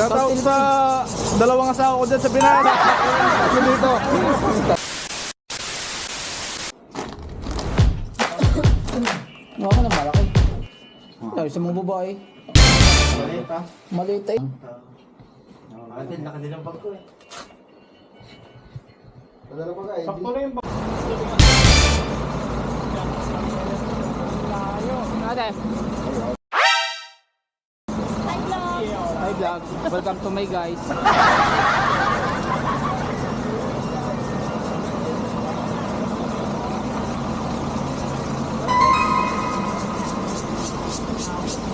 Shoutout sa dalawang asawa ko dyan sa Pinas. Ako dito. Mukha ka ng malaki. Tayo sa mga babae. Maliit ha? Maliit eh. Nakadil ang bag ko eh. Padala pa ka, Sakto na yung bag. Ate. Hi vlog. Welcome to my guys.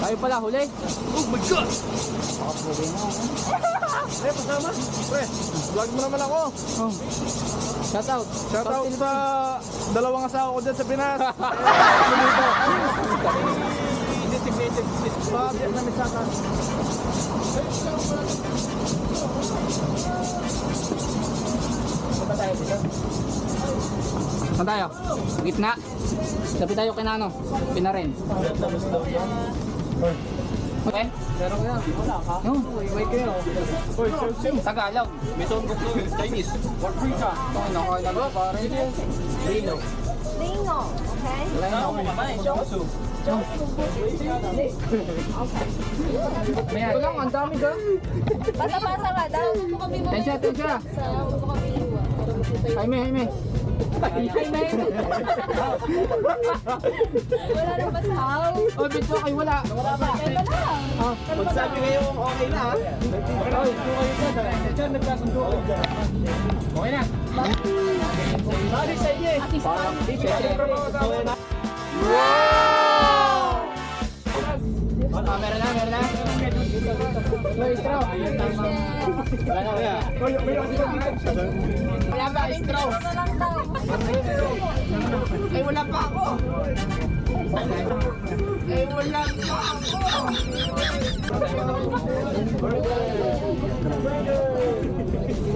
Tayo pala huli. Oh my God! Huli na. Eh, pasama. Pre, vlog mo naman ako. Oh. Shout out. Shoutout sa dalawang asawa ko dyan sa Pinas. Ako dito. Designated sa Vietnamese saka. Saan tayo dito? Saan tayo? Gitna. Lapit tayo kina ano? Pinarin. Okay? Meron ka yan. Wala ka? No. Wait kayo. Uy, sim. Tagalog. May song ko Chinese. What free ka? Ito, nakain na pare. Lino. Lingo, okay? Ito lang, ang dami ka. Pasa-pasa ka daw. Huwag mo kami Tensya, tensya. Huwag mo kami iwan. Jaime, Jaime. Wala nang basaw. Oh, bit ko kayo wala. Wala ba? Wala. Magsabi kayo okay na ha? Diyan nagkasundo ko. Okay na. Sabi sa inyo eh. Ah, meron na, meron na. Slow intro. Wala na, wala. Wala pa intro. Ano lang daw. Ay, wala pa ako. Ay, wala pa ako.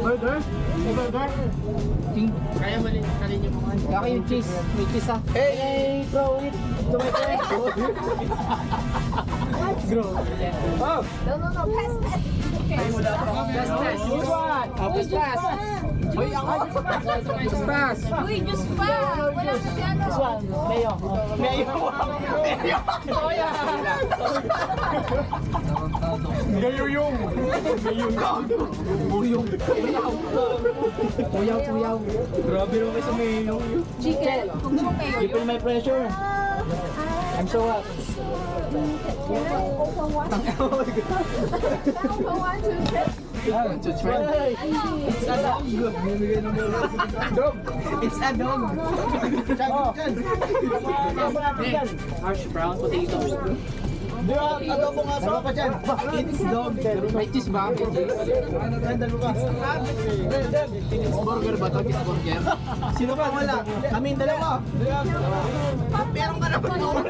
Burger? May burger? Kaya malin yung mga. Kaya yung cheese. May cheese ah. Hey, throw it to my friend. Grow. Oh! No. Pass. Okay. Pass, pass. Which one? Pass, pass. Uy, ako. Pass, pass. Uy, Diyos pa. Wala na si ano. Mayo. Mayo. Oh, yeah. Gayuyong. Buyong. Puyaw, puyaw. Grabe naman kayo sa mayo. Chicken. Huwag mo kayo. You feel my pressure? I'm so hot. 1, 2, 3. To try. It's a dog. Dog. It's a dog. Harsh brown potato. Di ba, adobo nga sa pa dyan. It's dog. May cheese ba? May cheese. Gandalo ka. Burger ba ito? Cheese burger? Sino ba? Wala. Kami yung dalawa. Meron ka naman noon.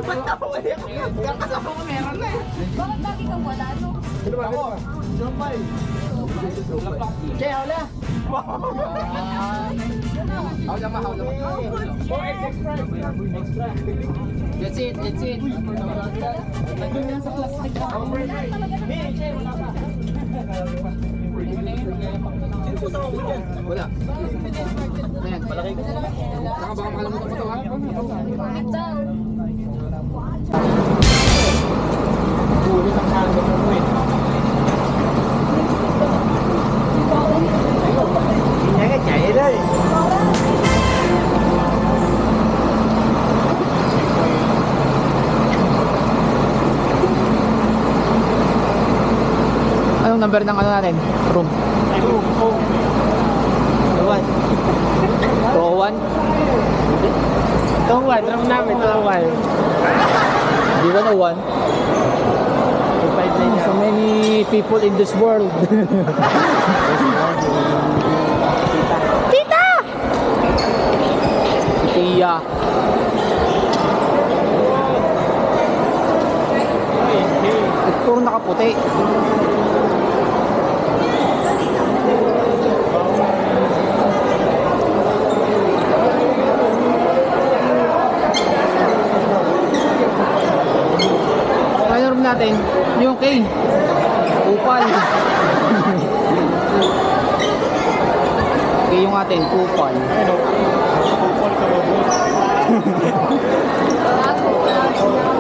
Ba't nakawali ako? Kasama ko meron na eh. Bakit lagi kang wala, no? Sino ba? Ako. Jompay. Kaya wala. Hawla ma, hawla ma. That's it, that's it. Nandun yan sa plastic na. Wala. Ayan. Saka baka makalimutan ko ito ha. Bakit daw? Huli ng kando mo eh. Hindi nga kaya na eh. Anong number ng ano natin? Room? Tuwan. 201? Tuwan. Room namin. Tuwan. Di ba 101? So many people in this world. Tita! Tia. Puro nakaputi. natin yung cane. Upal. Okay, yung atin, kupal. Ayun o. Kupal ka ba, boss? Bago.